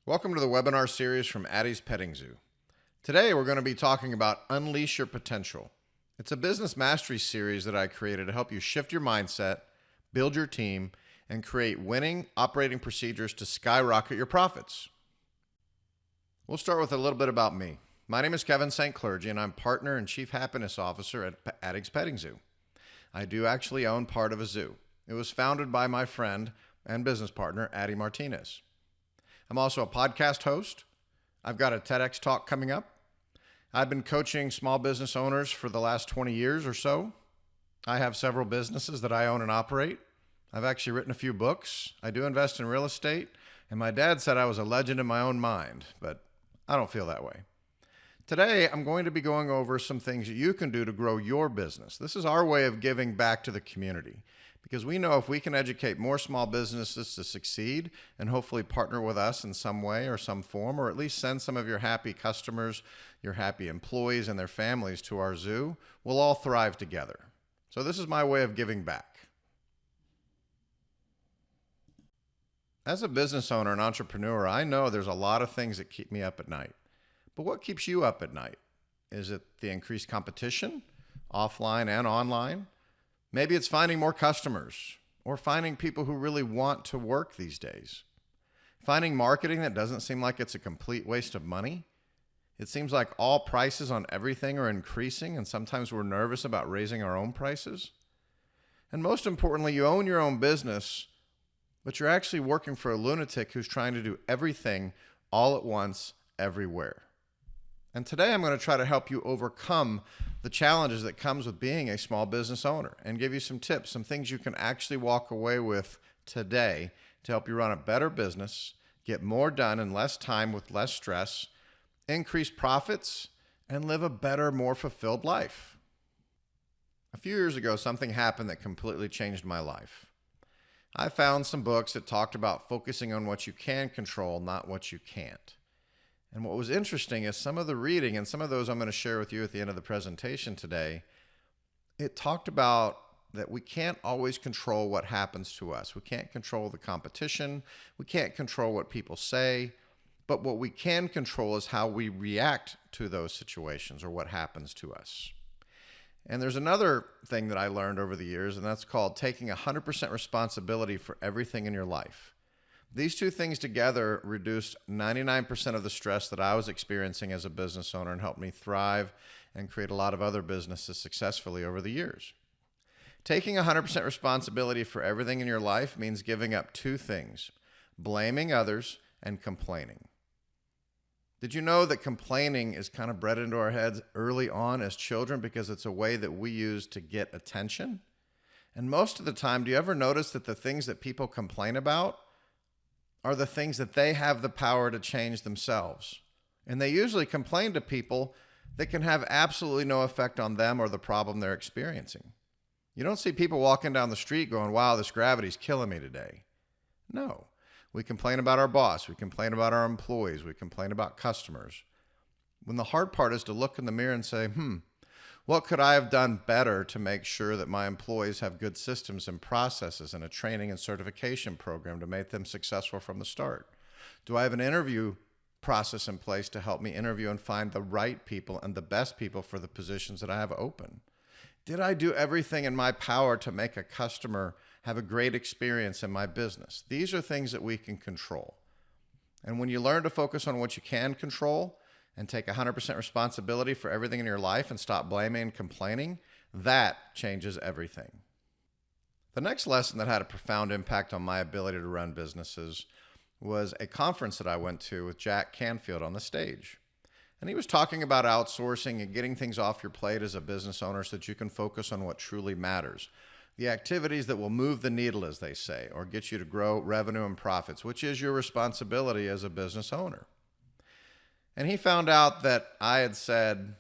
Welcome to the webinar series from Addie's Petting Zoo. Today we're going to be talking about Unleash Your Potential. It's a business mastery series that I created to help you shift your mindset, build your team, and create winning operating procedures to skyrocket your profits. We'll start with a little bit about me. My name is Kevin St. Clergy, and I'm partner and chief happiness officer at Addie's Petting Zoo. I do actually own part of a zoo. It was founded by my friend and business partner, Addie Martinez. I'm also a podcast host. I've got a TEDx talk coming up. I've been coaching small business owners for the last 20 years or so. I have several businesses that I own and operate. I've actually written a few books. I do invest in real estate. And my dad said I was a legend in my own mind, but I don't feel that way. Today, I'm going to be going over some things that you can do to grow your business. This is our way of giving back to the community, because we know if we can educate more small businesses to succeed and hopefully partner with us in some way or some form, or at least send some of your happy customers, your happy employees and their families to our zoo, we'll all thrive together. So this is my way of giving back. As a business owner and entrepreneur, I know there's a lot of things that keep me up at night. But what keeps you up at night? Is it the increased competition, offline and online? Maybe it's finding more customers or finding people who really want to work these days. Finding marketing that doesn't seem like it's a complete waste of money. It seems like all prices on everything are increasing, and sometimes we're nervous about raising our own prices. And most importantly, you own your own business, but you're actually working for a lunatic who's trying to do everything all at once, everywhere. And today I'm going to try to help you overcome the challenges that comes with being a small business owner and give you some tips, some things you can actually walk away with today to help you run a better business, get more done in less time with less stress, increase profits, and live a better, more fulfilled life. A few years ago, something happened that completely changed my life. I found some books that talked about focusing on what you can control, not what you can't. And what was interesting is some of the reading, and some of those I'm going to share with you at the end of the presentation today, it talked about that we can't always control what happens to us. We can't control the competition. We can't control what people say. But what we can control is how we react to those situations or what happens to us. And there's another thing that I learned over the years, and that's called taking 100% responsibility for everything in your life. These two things together reduced 99% of the stress that I was experiencing as a business owner and helped me thrive and create a lot of other businesses successfully over the years. Taking 100% responsibility for everything in your life means giving up two things: blaming others and complaining. Did you know that complaining is kind of bred into our heads early on as children because it's a way that we use to get attention? And most of the time, do you ever notice that the things that people complain about are the things that they have the power to change themselves? And they usually complain to people that can have absolutely no effect on them or the problem they're experiencing. You don't see people walking down the street going, "Wow, this gravity's killing me today." No. We complain about our boss. We complain about our employees. We complain about customers. When the hard part is to look in the mirror and say, what could I have done better to make sure that my employees have good systems and processes and a training and certification program to make them successful from the start? Do I have an interview process in place to help me interview and find the right people and the best people for the positions that I have open? Did I do everything in my power to make a customer have a great experience in my business? These are things that we can control. And when you learn to focus on what you can control and take 100% responsibility for everything in your life and stop blaming and complaining, that changes everything. The next lesson that had a profound impact on my ability to run businesses was a conference that I went to with Jack Canfield on the stage. And he was talking about outsourcing and getting things off your plate as a business owner so that you can focus on what truly matters. The activities that will move the needle, as they say, or get you to grow revenue and profits, which is your responsibility as a business owner. And he found out that I had said,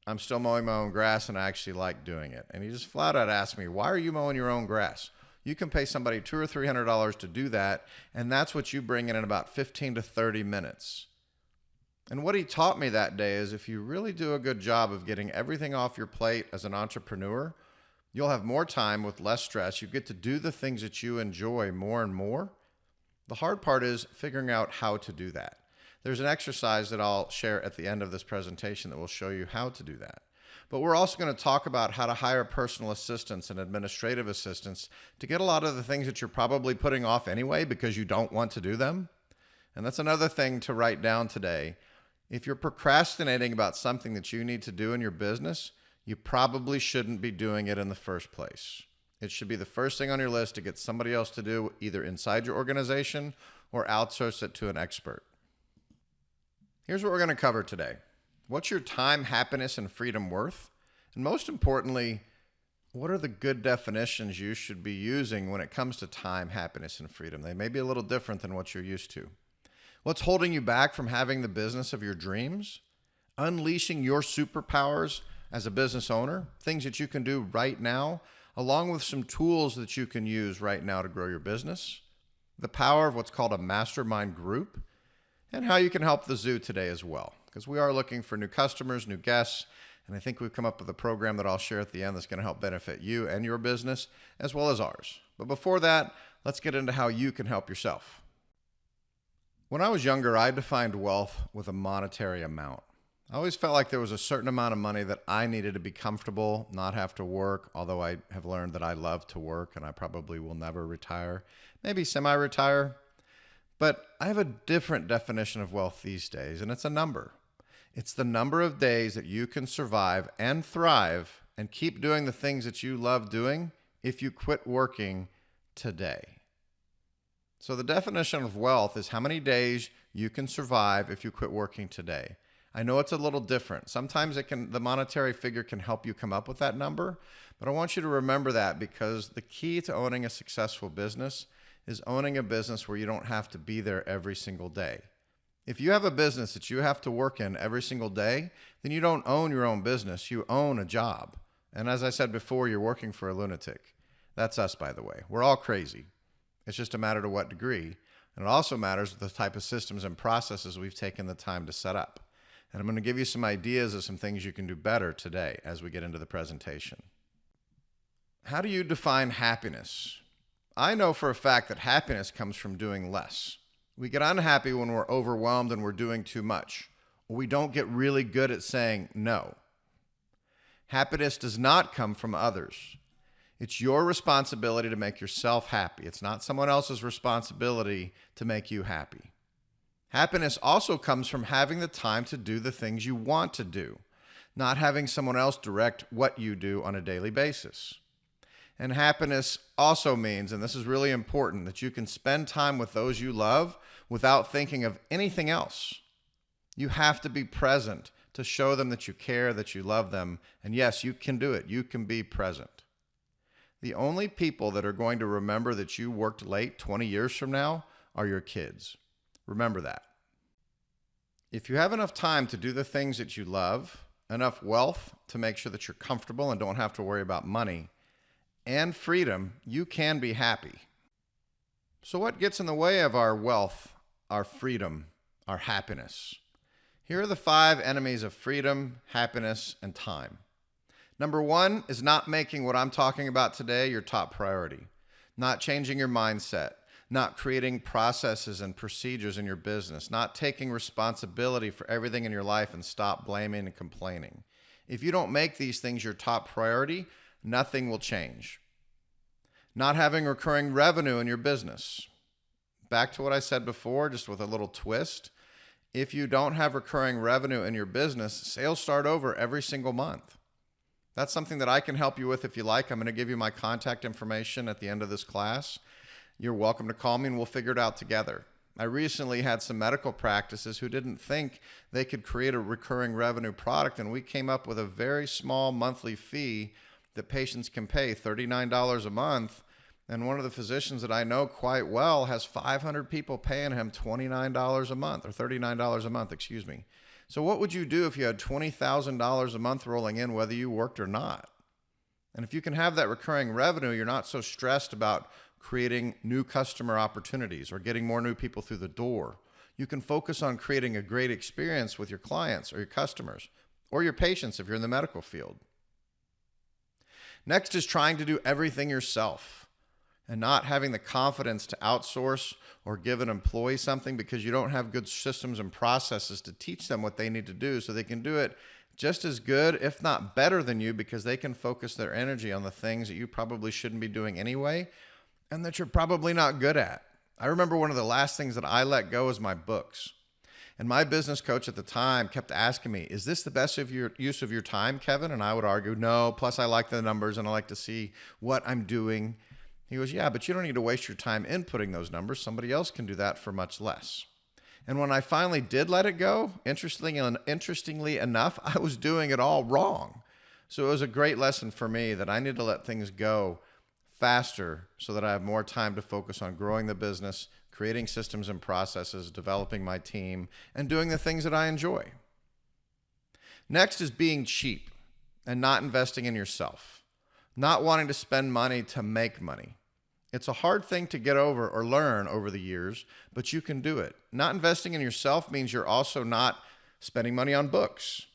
I'm still mowing my own grass and I actually like doing it. And he just flat out asked me, "Why are you mowing your own grass? You can pay somebody $200 or $300 to do that, and that's what you bring in about 15 to 30 minutes. And what he taught me that day is if you really do a good job of getting everything off your plate as an entrepreneur, you'll have more time with less stress. You get to do the things that you enjoy more and more. The hard part is figuring out how to do that. There's an exercise that I'll share at the end of this presentation that will show you how to do that. But we're also going to talk about how to hire personal assistants and administrative assistants to get a lot of the things that you're probably putting off anyway because you don't want to do them. And that's another thing to write down today. If you're procrastinating about something that you need to do in your business, you probably shouldn't be doing it in the first place. It should be the first thing on your list to get somebody else to do, either inside your organization or outsource it to an expert. Here's what we're going to cover today. What's your time, happiness, and freedom worth? And most importantly, what are the good definitions you should be using when it comes to time, happiness, and freedom? They may be a little different than what you're used to. What's holding you back from having the business of your dreams? Unleashing your superpowers as a business owner, things that you can do right now, along with some tools that you can use right now to grow your business. The power of what's called a mastermind group, and how you can help the zoo today as well. Because we are looking for new customers, new guests, and I think we've come up with a program that I'll share at the end that's going to help benefit you and your business as well as ours. But before that, let's get into how you can help yourself. When I was younger, I defined wealth with a monetary amount. I always felt like there was a certain amount of money that I needed to be comfortable, not have to work, although I have learned that I love to work and I probably will never retire, maybe semi-retire. But I have a different definition of wealth these days, and it's a number. It's the number of days that you can survive and thrive and keep doing the things that you love doing if you quit working today. So the definition of wealth is how many days you can survive if you quit working today. I know it's a little different. Sometimes the monetary figure can help you come up with that number, but I want you to remember that because the key to owning a successful business is owning a business where you don't have to be there every single day. If you have a business that you have to work in every single day, then you don't own your own business, you own a job. And as I said before, you're working for a lunatic. That's us, by the way. We're all crazy. It's just a matter to what degree. And it also matters the type of systems and processes we've taken the time to set up. And I'm going to give you some ideas of some things you can do better today as we get into the presentation. How do you define happiness? I know for a fact that happiness comes from doing less. We get unhappy when we're overwhelmed and we're doing too much. Or we don't get really good at saying no. Happiness does not come from others. It's your responsibility to make yourself happy. It's not someone else's responsibility to make you happy. Happiness also comes from having the time to do the things you want to do, not having someone else direct what you do on a daily basis. And happiness also means, and this is really important, that you can spend time with those you love without thinking of anything else. You have to be present to show them that you care, that you love them. And yes, you can do it. You can be present. The only people that are going to remember that you worked late 20 years from now are your kids. Remember that. If you have enough time to do the things that you love, enough wealth to make sure that you're comfortable and don't have to worry about money, and freedom, you can be happy. So what gets in the way of our wealth, our freedom, our happiness? Here are the 5 enemies of freedom, happiness, and time. Number 1 is not making what I'm talking about today your top priority. Not changing your mindset. Not creating processes and procedures in your business. Not taking responsibility for everything in your life and stop blaming and complaining. If you don't make these things your top priority, nothing will change. Not having recurring revenue in your business. Back to what I said before, just with a little twist. If you don't have recurring revenue in your business, sales start over every single month. That's something that I can help you with if you like. I'm going to give you my contact information at the end of this class. You're welcome to call me and we'll figure it out together. I recently had some medical practices who didn't think they could create a recurring revenue product, and we came up with a very small monthly fee that patients can pay, $39 a month. And one of the physicians that I know quite well has 500 people paying him $29 a month, or $39 a month, excuse me. So what would you do if you had $20,000 a month rolling in, whether you worked or not? And if you can have that recurring revenue, you're not so stressed about creating new customer opportunities or getting more new people through the door. You can focus on creating a great experience with your clients or your customers or your patients if you're in the medical field. Next is trying to do everything yourself. and not having the confidence to outsource or give an employee something because you don't have good systems and processes to teach them what they need to do so they can do it just as good, if not better than you, because they can focus their energy on the things that you probably shouldn't be doing anyway and that you're probably not good at. I remember one of the last things that I let go was my books. And my business coach at the time kept asking me, is this the best use of your time, Kevin? And I would argue, no, plus I like the numbers and I like to see what I'm doing. He goes, yeah, but you don't need to waste your time inputting those numbers. Somebody else can do that for much less. And when I finally did let it go, interestingly enough, I was doing it all wrong. So it was a great lesson for me that I need to let things go faster so that I have more time to focus on growing the business, creating systems and processes, developing my team, and doing the things that I enjoy. Next is being cheap and not investing in yourself, not wanting to spend money to make money. It's a hard thing to get over or learn over the years, but you can do it. Not investing in yourself means you're also not spending money on books.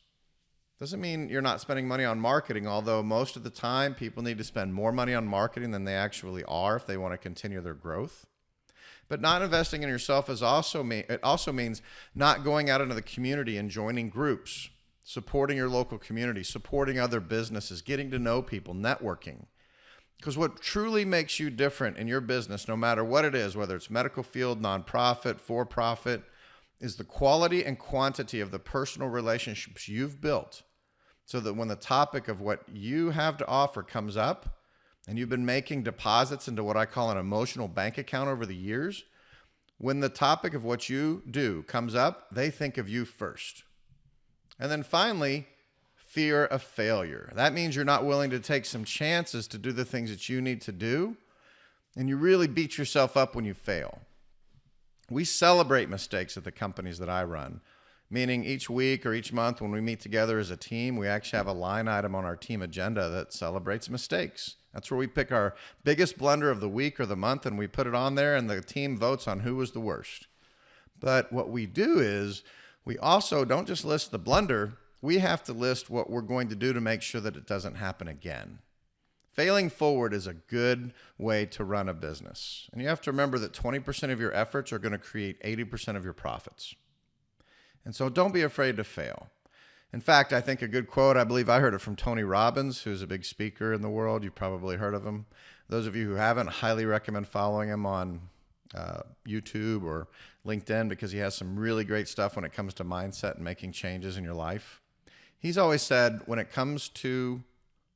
Doesn't mean you're not spending money on marketing, although most of the time people need to spend more money on marketing than they actually are if they want to continue their growth. But not investing in yourself it also means not going out into the community and joining groups, supporting your local community, supporting other businesses, getting to know people, networking. Because what truly makes you different in your business, no matter what it is, whether it's medical field, nonprofit, for-profit, is the quality and quantity of the personal relationships you've built so that when the topic of what you have to offer comes up and you've been making deposits into what I call an emotional bank account over the years, when the topic of what you do comes up, they think of you first. And then finally, fear of failure. That means you're not willing to take some chances to do the things that you need to do, and you really beat yourself up when you fail. We celebrate mistakes at the companies that I run, meaning each week or each month when we meet together as a team, we actually have a line item on our team agenda that celebrates mistakes. That's where we pick our biggest blunder of the week or the month, and we put it on there, and the team votes on who was the worst. But what we do is we also don't just list the blunder, we have to list what we're going to do to make sure that it doesn't happen again. Failing forward is a good way to run a business. And you have to remember that 20% of your efforts are going to create 80% of your profits. And so don't be afraid to fail. In fact, I think a good quote, I believe I heard it from Tony Robbins, who's a big speaker in the world. You've probably heard of him. Those of you who haven't, highly recommend following him on YouTube or LinkedIn because he has some really great stuff when it comes to mindset and making changes in your life. He's always said when it comes to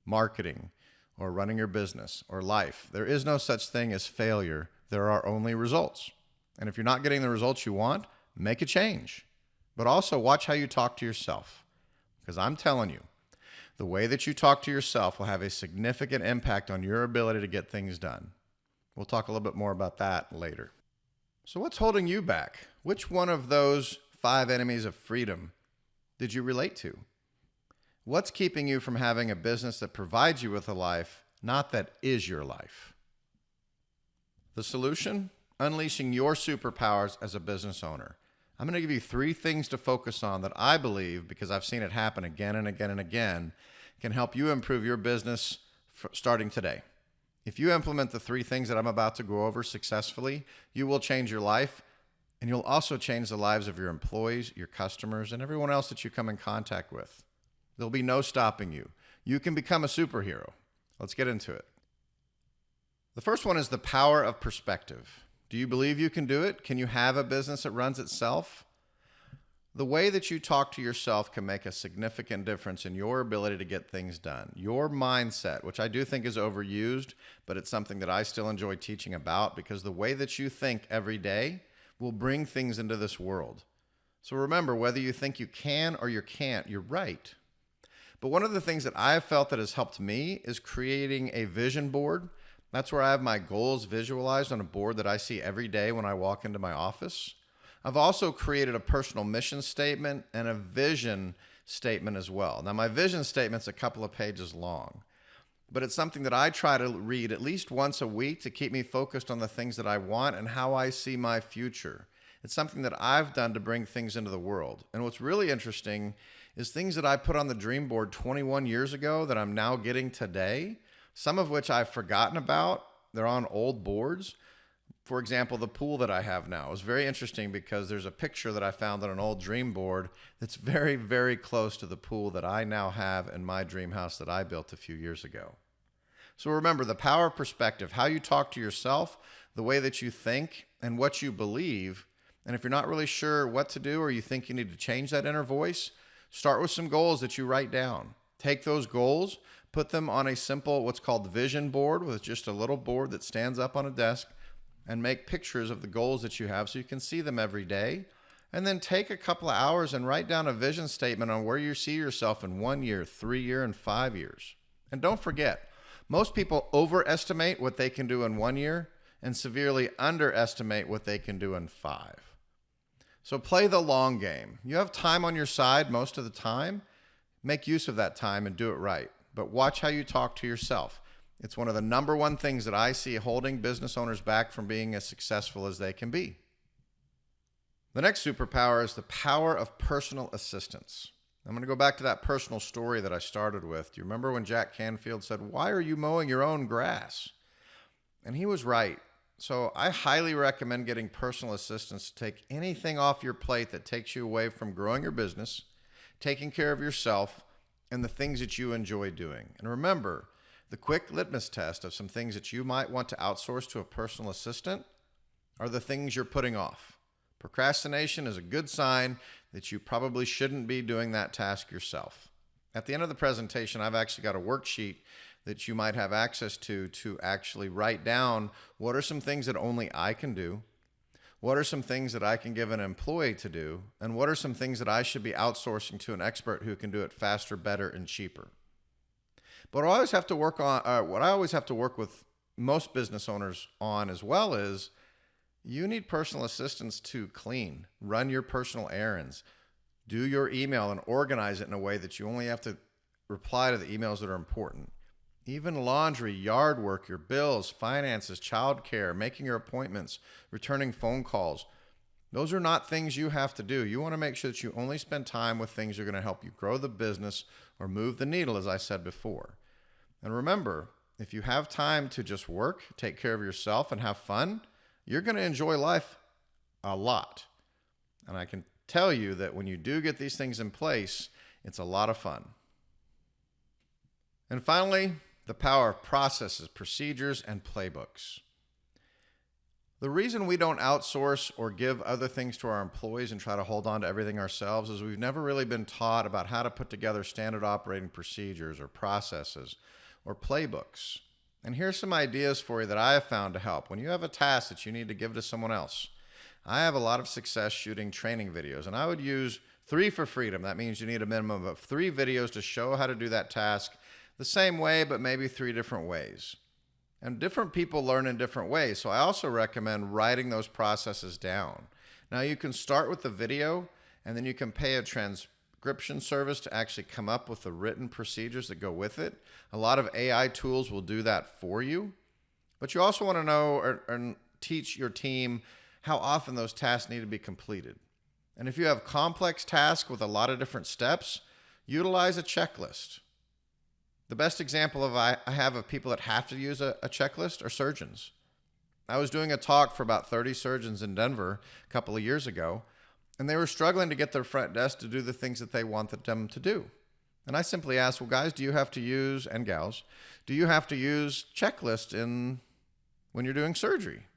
marketing or running your business or life, there is no such thing as failure. There are only results. And if you're not getting the results you want, make a change. But also watch how you talk to yourself. Because I'm telling you, the way that you talk to yourself will have a significant impact on your ability to get things done. We'll talk a little bit more about that later. So what's holding you back? Which one of those 5 enemies of freedom did you relate to? What's keeping you from having a business that provides you with a life, not that is your life? The solution? Unleashing your superpowers as a business owner. I'm going to give you 3 things to focus on that I believe, because I've seen it happen again and again and again, can help you improve your business starting today. If you implement the 3 things that I'm about to go over successfully, you will change your life, and you'll also change the lives of your employees, your customers, and everyone else that you come in contact with. There'll be no stopping you. You can become a superhero. Let's get into it. The first one is the power of perspective. Do you believe you can do it? Can you have a business that runs itself? The way that you talk to yourself can make a significant difference in your ability to get things done. Your mindset, which I do think is overused, but it's something that I still enjoy teaching about because the way that you think every day will bring things into this world. So remember, whether you think you can or you can't, you're right. But one of the things that I've felt that has helped me is creating a vision board. That's where I have my goals visualized on a board that I see every day when I walk into my office. I've also created a personal mission statement and a vision statement as well. Now, my vision statement's a couple of pages long, but it's something that I try to read at least once a week to keep me focused on the things that I want and how I see my future. It's something that I've done to bring things into the world. And what's really interesting is things that I put on the dream board 21 years ago that I'm now getting today, some of which I've forgotten about, they're on old boards. For example, the pool that I have now is very interesting because there's a picture that I found on an old dream board that's very, very close to the pool that I now have in my dream house that I built a few years ago. So remember, the power of perspective, how you talk to yourself, the way that you think, and what you believe. And if you're not really sure what to do or you think you need to change that inner voice, start with some goals that you write down. Take those goals, put them on a simple, what's called the vision board, with just a little board that stands up on a desk, and make pictures of the goals that you have so you can see them every day. And then take a couple of hours and write down a vision statement on where you see yourself in 1 year, 3 years, and 5 years. And don't forget, most people overestimate what they can do in 1 year and severely underestimate what they can do in 5. So play the long game. You have time on your side most of the time. Make use of that time and do it right. But watch how you talk to yourself. It's one of the number one things that I see holding business owners back from being as successful as they can be. The next superpower is the power of personal assistance. I'm going to go back to that personal story that I started with. Do you remember when Jack Canfield said, "Why are you mowing your own grass?" And he was right. So I highly recommend getting personal assistance to take anything off your plate that takes you away from growing your business, taking care of yourself, and the things that you enjoy doing. And remember, the quick litmus test of some things that you might want to outsource to a personal assistant are the things you're putting off. Procrastination is a good sign that you probably shouldn't be doing that task yourself. At the end of the presentation, I've actually got a worksheet that you might have access to actually write down what are some things that only I can do, what are some things that I can give an employee to do, and what are some things that I should be outsourcing to an expert who can do it faster, better, and cheaper. But what I always have to work with most business owners on as well is you need personal assistance to clean, run your personal errands, do your email and organize it in a way that you only have to reply to the emails that are important. Even laundry, yard work, your bills, finances, childcare, making your appointments, returning phone calls. Those are not things you have to do. You want to make sure that you only spend time with things that are going to help you grow the business or move the needle, as I said before. And remember, if you have time to just work, take care of yourself, and have fun, you're going to enjoy life a lot. And I can tell you that when you do get these things in place, it's a lot of fun. And finally, the power of processes, procedures, and playbooks. The reason we don't outsource or give other things to our employees and try to hold on to everything ourselves is we've never really been taught about how to put together standard operating procedures or processes or playbooks. And here's some ideas for you that I have found to help. When you have a task that you need to give to someone else, I have a lot of success shooting training videos, and I would use 3 for freedom. That means you need a minimum of 3 videos to show how to do that task the same way, but maybe 3 different ways. And different people learn in different ways, so I also recommend writing those processes down. Now, you can start with the video, and then you can pay a transcription service to actually come up with the written procedures that go with it. A lot of AI tools will do that for you. But you also want to know or teach your team how often those tasks need to be completed. And if you have complex tasks with a lot of different steps, utilize a checklist. The best example I have of people that have to use a checklist are surgeons. I was doing a talk for about 30 surgeons in Denver a couple of years ago, and they were struggling to get their front desk to do the things that they wanted them to do. And I simply asked, well, guys, do you have to use, and gals, do you have to use checklists when you're doing surgery?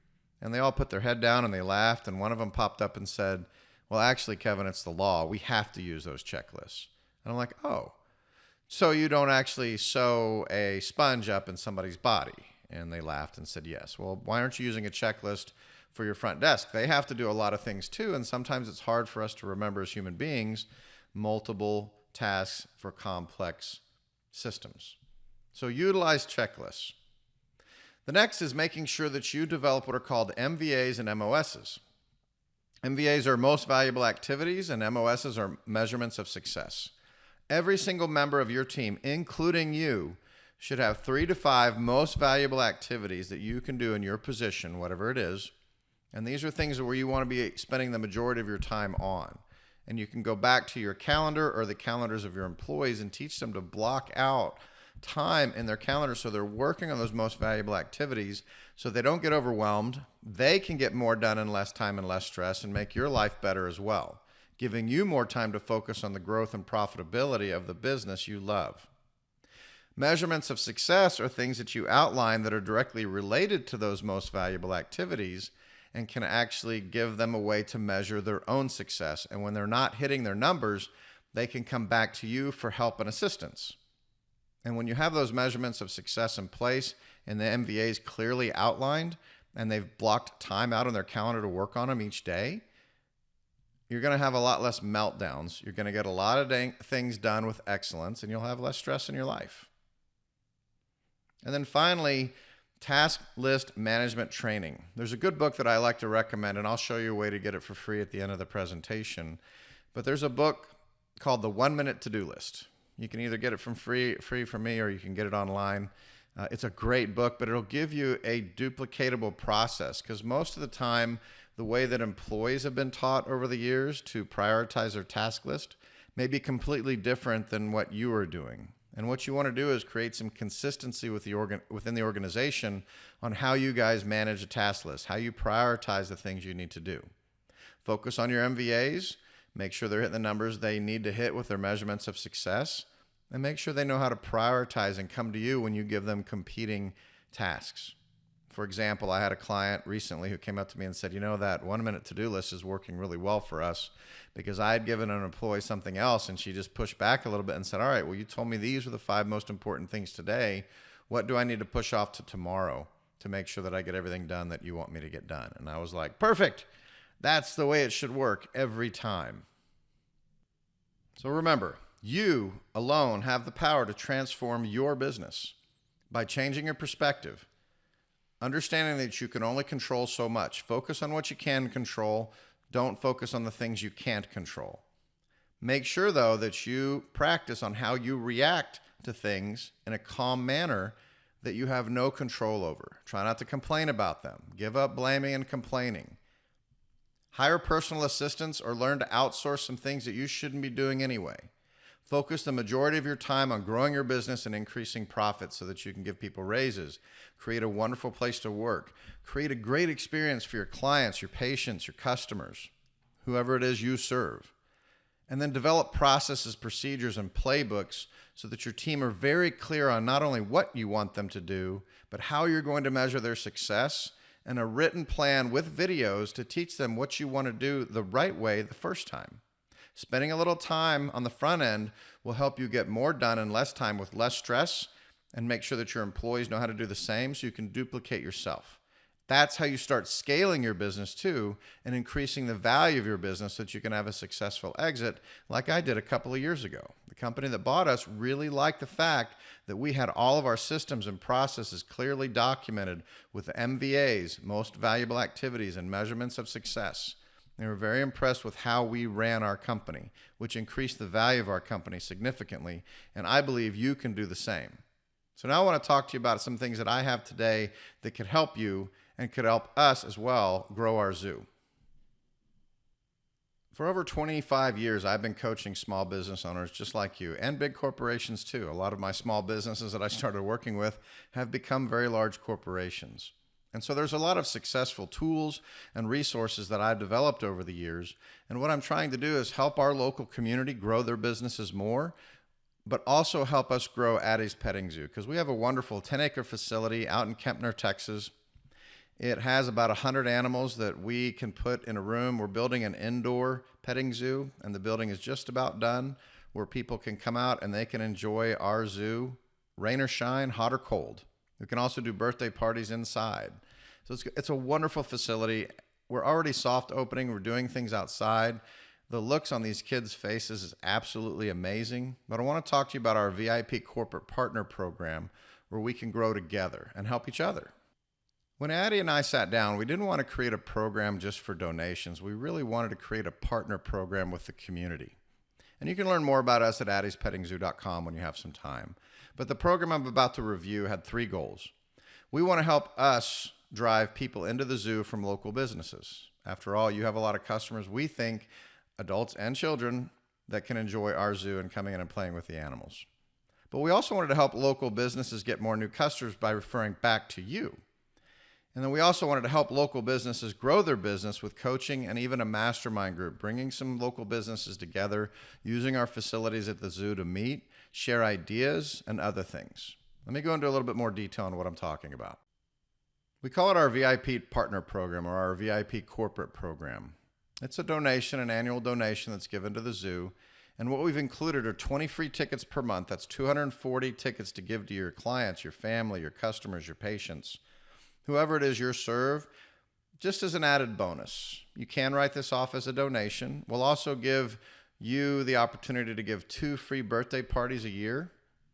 And they all put their head down and they laughed, and one of them popped up and said, well, actually, Kevin, it's the law. We have to use those checklists. And I'm like, oh. So you don't actually sew a sponge up in somebody's body? And they laughed and said, yes. Well, why aren't you using a checklist for your front desk? They have to do a lot of things too, and sometimes it's hard for us to remember as human beings multiple tasks for complex systems. So utilize checklists. The next is making sure that you develop what are called MVAs and MOSs. MVAs are most valuable activities, and MOSs are measurements of success. Every single member of your team, including you, should have 3 to 5 most valuable activities that you can do in your position, whatever it is. And these are things where you want to be spending the majority of your time on. And you can go back to your calendar or the calendars of your employees and teach them to block out time in their calendar so they're working on those most valuable activities so they don't get overwhelmed. They can get more done in less time and less stress and make your life better as well, giving you more time to focus on the growth and profitability of the business you love. Measurements of success are things that you outline that are directly related to those most valuable activities and can actually give them a way to measure their own success. And when they're not hitting their numbers, they can come back to you for help and assistance. And when you have those measurements of success in place and the MVAs clearly outlined and they've blocked time out on their calendar to work on them each day, you're going to have a lot less meltdowns. You're going to get a lot of things done with excellence, and you'll have less stress in your life. And then finally, task list management training. There's a good book that I like to recommend, and I'll show you a way to get it for free at the end of the presentation. But there's a book called The 1 Minute To-Do List. You can either get it from free from me, or you can get it online. It's a great book, but it'll give you a duplicatable process, because most of the time, the way that employees have been taught over the years to prioritize their task list may be completely different than what you are doing. And what you want to do is create some consistency within the organization on how you guys manage a task list, how you prioritize the things you need to do. Focus on your MVAs, make sure they're hitting the numbers they need to hit with their measurements of success, and make sure they know how to prioritize and come to you when you give them competing tasks. For example, I had a client recently who came up to me and said, that 1 minute to-do list is working really well for us, because I had given an employee something else, and she just pushed back a little bit and said, all right, well, you told me these were the 5 most important things today. What do I need to push off to tomorrow to make sure that I get everything done that you want me to get done? And I was like, perfect. That's the way it should work every time. So remember, you alone have the power to transform your business by changing your perspective, understanding that you can only control so much. Focus on what you can control. Don't focus on the things you can't control. Make sure, though, that you practice on how you react to things in a calm manner that you have no control over. Try not to complain about them. Give up blaming and complaining. Hire personal assistants or learn to outsource some things that you shouldn't be doing anyway. Focus the majority of your time on growing your business and increasing profits so that you can give people raises. Create a wonderful place to work. Create a great experience for your clients, your patients, your customers, whoever it is you serve. And then develop processes, procedures, and playbooks so that your team are very clear on not only what you want them to do, but how you're going to measure their success, and a written plan with videos to teach them what you want to do the right way the first time. Spending a little time on the front end will help you get more done in less time with less stress, and make sure that your employees know how to do the same so you can duplicate yourself. That's how you start scaling your business too, and increasing the value of your business so that you can have a successful exit like I did a couple of years ago. The company that bought us really liked the fact that we had all of our systems and processes clearly documented with the MVAs, most valuable activities, and measurements of success. They were very impressed with how we ran our company, which increased the value of our company significantly, and I believe you can do the same. So now I want to talk to you about some things that I have today that could help you and could help us as well grow our zoo. For over 25 years, I've been coaching small business owners just like you, and big corporations too. A lot of my small businesses that I started working with have become very large corporations. And so there's a lot of successful tools and resources that I've developed over the years. And what I'm trying to do is help our local community grow their businesses more, but also help us grow Addie's Petting Zoo, because we have a wonderful 10-acre facility out in Kempner, Texas. It has about 100 animals that we can put in a room. We're building an indoor petting zoo, and the building is just about done, where people can come out and they can enjoy our zoo, rain or shine, hot or cold. We can also do birthday parties inside. So it's a wonderful facility. We're already soft opening. We're doing things outside. The looks on these kids' faces is absolutely amazing. But I want to talk to you about our VIP Corporate Partner Program, where we can grow together and help each other. When Addie and I sat down, we didn't want to create a program just for donations. We really wanted to create a partner program with the community. And you can learn more about us at addiespettingzoo.com when you have some time. But the program I'm about to review had 3 goals. We want to help us drive people into the zoo from local businesses. After all, you have a lot of customers, we think, adults and children, that can enjoy our zoo and coming in and playing with the animals. But we also wanted to help local businesses get more new customers by referring back to you. And then we also wanted to help local businesses grow their business with coaching and even a mastermind group, bringing some local businesses together, using our facilities at the zoo to meet, share ideas, and other things. Let me go into a little bit more detail on what I'm talking about. We call it our VIP partner program or our VIP corporate program. It's a donation, an annual donation that's given to the zoo. And what we've included are 20 free tickets per month. That's 240 tickets to give to your clients, your family, your customers, your patients, whoever it is you serve, just as an added bonus. You can write this off as a donation. We'll also give you the opportunity to give 2 free birthday parties a year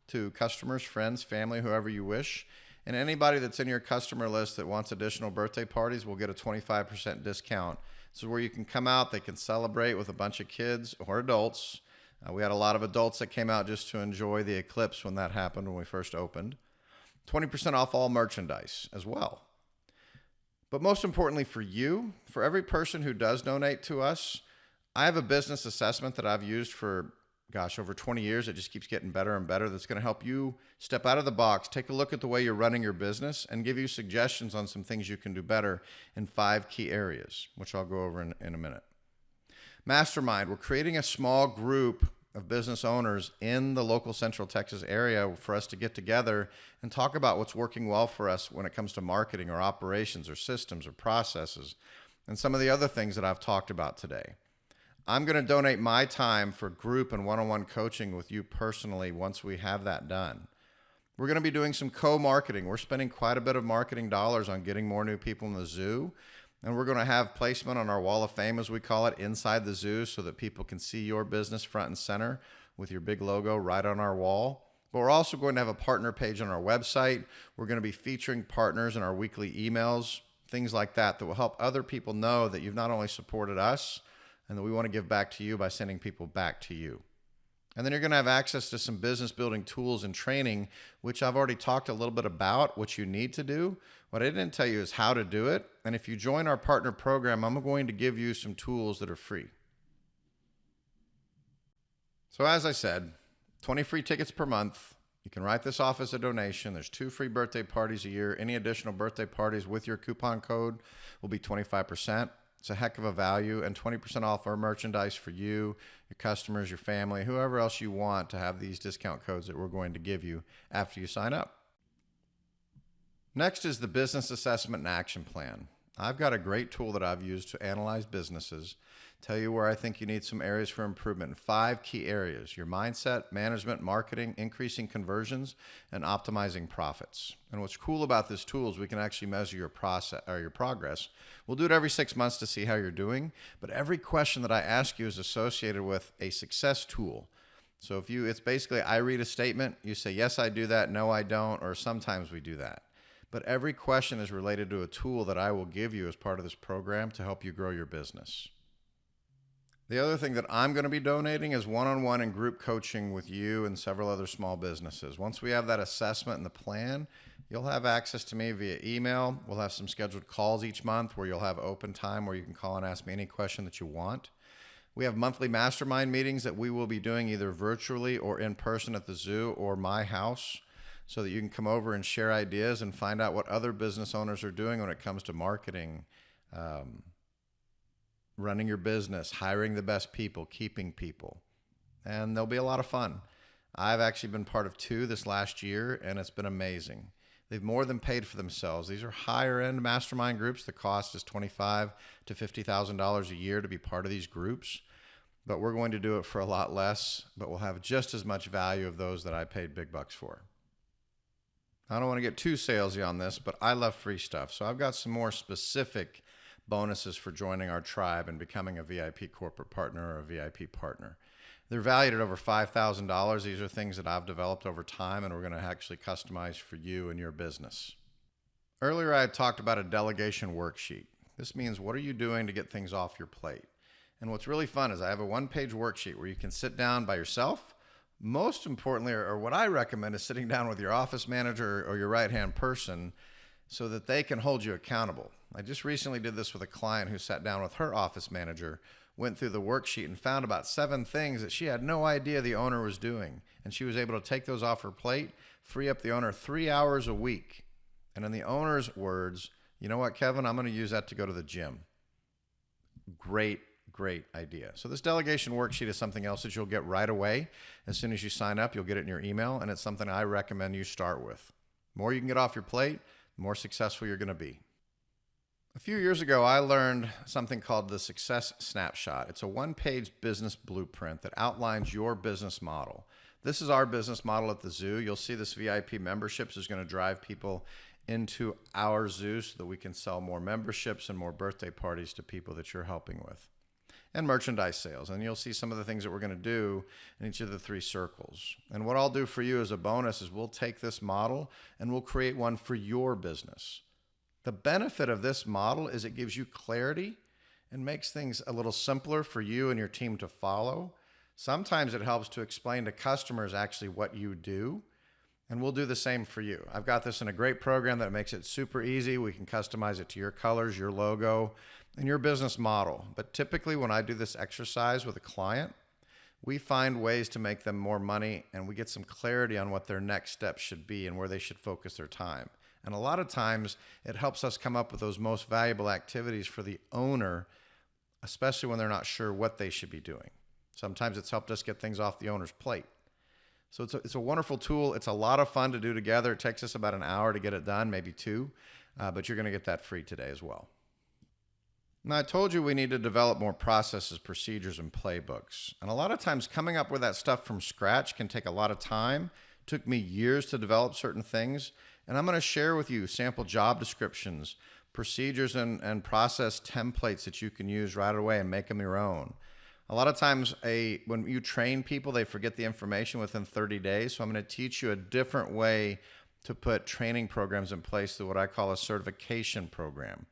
to customers, friends, family, whoever you wish. And anybody that's in your customer list that wants additional birthday parties will get a 25% discount. This is where you can come out, they can celebrate with a bunch of kids or adults. We had a lot of adults that came out just to enjoy the eclipse when that happened, when we first opened. 20% off all merchandise as well. But most importantly for you, for every person who does donate to us, I have a business assessment that I've used for, over 20 years. It just keeps getting better and better. That's going to help you step out of the box, take a look at the way you're running your business, and give you suggestions on some things you can do better in 5 key areas, which I'll go over in a minute. Mastermind, we're creating a small group of business owners in the local Central Texas area for us to get together and talk about what's working well for us when it comes to marketing or operations or systems or processes and some of the other things that I've talked about today. I'm going to donate my time for group and one-on-one coaching with you personally once we have that done. We're going to be doing some co-marketing. We're spending quite a bit of marketing dollars on getting more new people in the zoo. And we're going to have placement on our wall of fame, as we call it, inside the zoo so that people can see your business front and center with your big logo right on our wall. But we're also going to have a partner page on our website. We're going to be featuring partners in our weekly emails, things like that will help other people know that you've not only supported us and that we want to give back to you by sending people back to you. And then you're going to have access to some business building tools and training, which I've already talked a little bit about, what you need to do. What I didn't tell you is how to do it. And if you join our partner program, I'm going to give you some tools that are free. So as I said, 20 free tickets per month. You can write this off as a donation. There's 2 free birthday parties a year. Any additional birthday parties with your coupon code will be 25%. It's a heck of a value, and 20% off our merchandise for you, your customers, your family, whoever else you want to have these discount codes that we're going to give you after you sign up. Next is the business assessment and action plan. I've got a great tool that I've used to analyze businesses, tell you where I think you need some areas for improvement in 5 key areas: your mindset, management, marketing, increasing conversions, and optimizing profits. And what's cool about this tool is we can actually measure your process or your progress. We'll do it every 6 months to see how you're doing, but every question that I ask you is associated with a success tool. So it's basically, I read a statement, you say, yes, I do that, no, I don't, or sometimes we do that. But every question is related to a tool that I will give you as part of this program to help you grow your business. The other thing that I'm going to be donating is one-on-one and group coaching with you and several other small businesses. Once we have that assessment and the plan, you'll have access to me via email. We'll have some scheduled calls each month where you'll have open time where you can call and ask me any question that you want. We have monthly mastermind meetings that we will be doing either virtually or in person at the zoo or my house, so that you can come over and share ideas and find out what other business owners are doing when it comes to marketing, running your business, hiring the best people, keeping people. And there'll be a lot of fun. I've actually been part of 2 this last year, and it's been amazing. They've more than paid for themselves. These are higher end mastermind groups. The cost is $25,000 to $50,000 a year to be part of these groups. But we're going to do it for a lot less, but we'll have just as much value of those that I paid big bucks for. I don't want to get too salesy on this, but I love free stuff. So I've got some more specific bonuses for joining our tribe and becoming a VIP corporate partner or a VIP partner. They're valued at over $5,000. These are things that I've developed over time, and we're going to actually customize for you and your business. Earlier, I had talked about a delegation worksheet. This means, what are you doing to get things off your plate? And what's really fun is I have a 1-page worksheet where you can sit down by yourself. Most importantly, or what I recommend, is sitting down with your office manager or your right-hand person so that they can hold you accountable. I just recently did this with a client who sat down with her office manager went through the worksheet and found about 7 things that she had no idea the owner was doing. And she was able to take those off her plate, free up the owner 3 hours a week. And in the owner's words, you know what, Kevin, I'm going to use that to go to the gym. Great idea. So this delegation worksheet is something else that you'll get right away. As soon as you sign up, you'll get it in your email, and it's something I recommend you start with. The more you can get off your plate, the more successful you're going to be. A few years ago, I learned something called the Success Snapshot. It's a one-page business blueprint that outlines your business model. This is our business model at the zoo. You'll see this VIP memberships is going to drive people into our zoo so that we can sell more memberships and more birthday parties to people that you're helping with. And merchandise sales. And you'll see some of the things that we're going to do in each of the 3 circles. And what I'll do for you as a bonus is we'll take this model and we'll create one for your business. The benefit of this model is it gives you clarity and makes things a little simpler for you and your team to follow. Sometimes it helps to explain to customers actually what you do, and we'll do the same for you. I've got this in a great program that makes it super easy. We can customize it to your colors, your logo, and your business model. But typically when I do this exercise with a client, we find ways to make them more money, and we get some clarity on what their next steps should be and where they should focus their time. And a lot of times it helps us come up with those most valuable activities for the owner, especially when they're not sure what they should be doing. Sometimes it's helped us get things off the owner's plate. So it's a wonderful tool. It's a lot of fun to do together. It takes us about an hour to get it done, maybe 2, but you're going to get that free today as well. Now, I told you we need to develop more processes, procedures, and playbooks. And a lot of times coming up with that stuff from scratch can take a lot of time. It took me years to develop certain things. And I'm going to share with you sample job descriptions, procedures, and process templates that you can use right away and make them your own. A lot of times when you train people, they forget the information within 30 days. So I'm going to teach you a different way to put training programs in place through what I call a certification program.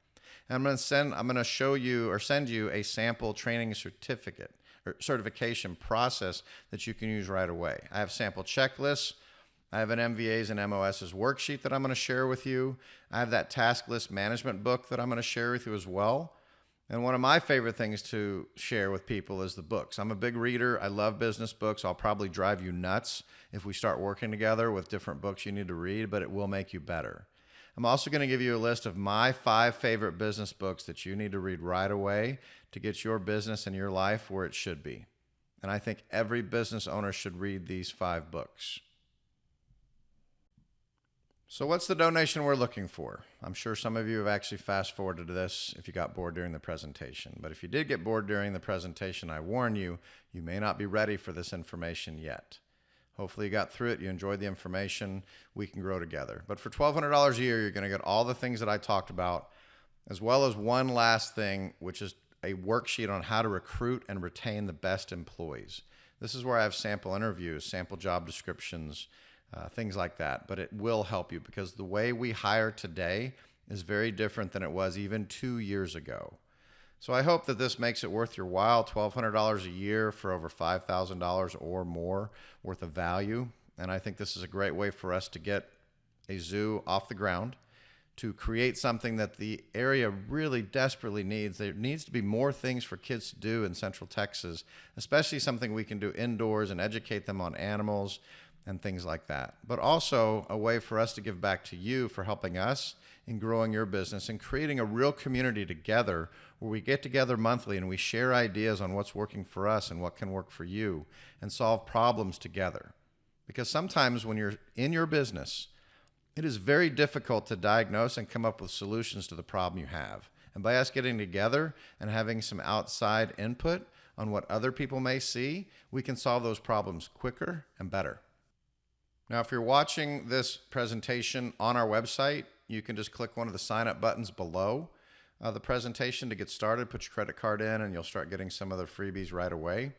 And I'm going to show you or send you a sample training certificate or certification process that you can use right away. I have sample checklists. I have an MVAs and MOSs worksheet that I'm going to share with you. I have that task list management book that I'm going to share with you as well. And one of my favorite things to share with people is the books. I'm a big reader. I love business books. I'll probably drive you nuts if we start working together with different books you need to read, but it will make you better. I'm also going to give you a list of my 5 favorite business books that you need to read right away to get your business and your life where it should be. And I think every business owner should read these 5 books. So what's the donation we're looking for? I'm sure some of you have actually fast forwarded to this if you got bored during the presentation. But if you did get bored during the presentation, I warn you, you may not be ready for this information yet. Hopefully you got through it, you enjoyed the information, we can grow together. But for $1,200 a year, you're going to get all the things that I talked about, as well as one last thing, which is a worksheet on how to recruit and retain the best employees. This is where I have sample interviews, sample job descriptions, things like that. But it will help you because the way we hire today is very different than it was even 2 years ago. So I hope that this makes it worth your while, $1,200 a year for over $5,000 or more worth of value. And I think this is a great way for us to get a zoo off the ground, to create something that the area really desperately needs. There needs to be more things for kids to do in Central Texas, especially something we can do indoors and educate them on animals and things like that. But also a way for us to give back to you for helping us in growing your business and creating a real community together where we get together monthly and we share ideas on what's working for us and what can work for you and solve problems together. Because sometimes when you're in your business, it is very difficult to diagnose and come up with solutions to the problem you have. And by us getting together and having some outside input on what other people may see, we can solve those problems quicker and better. Now, if you're watching this presentation on our website, you can just click one of the sign up buttons below the presentation to get started. Put your credit card in and you'll start getting some of the freebies right away.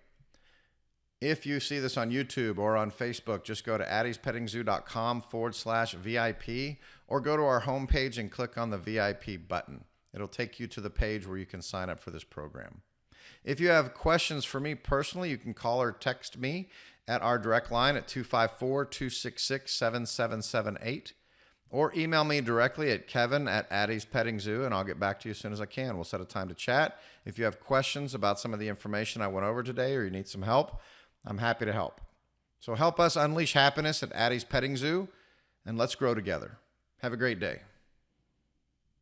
If you see this on YouTube or on Facebook, just go to addiespettingzoo.com/VIP or go to our homepage and click on the VIP button. It'll take you to the page where you can sign up for this program. If you have questions for me personally, you can call or text me at our direct line at 254-266-7778. Or email me directly at kevin@Addie's Petting Zoo, and I'll get back to you as soon as I can. We'll set a time to chat. If you have questions about some of the information I went over today, or you need some help, I'm happy to help. So help us unleash happiness at Addie's Petting Zoo, and let's grow together. Have a great day.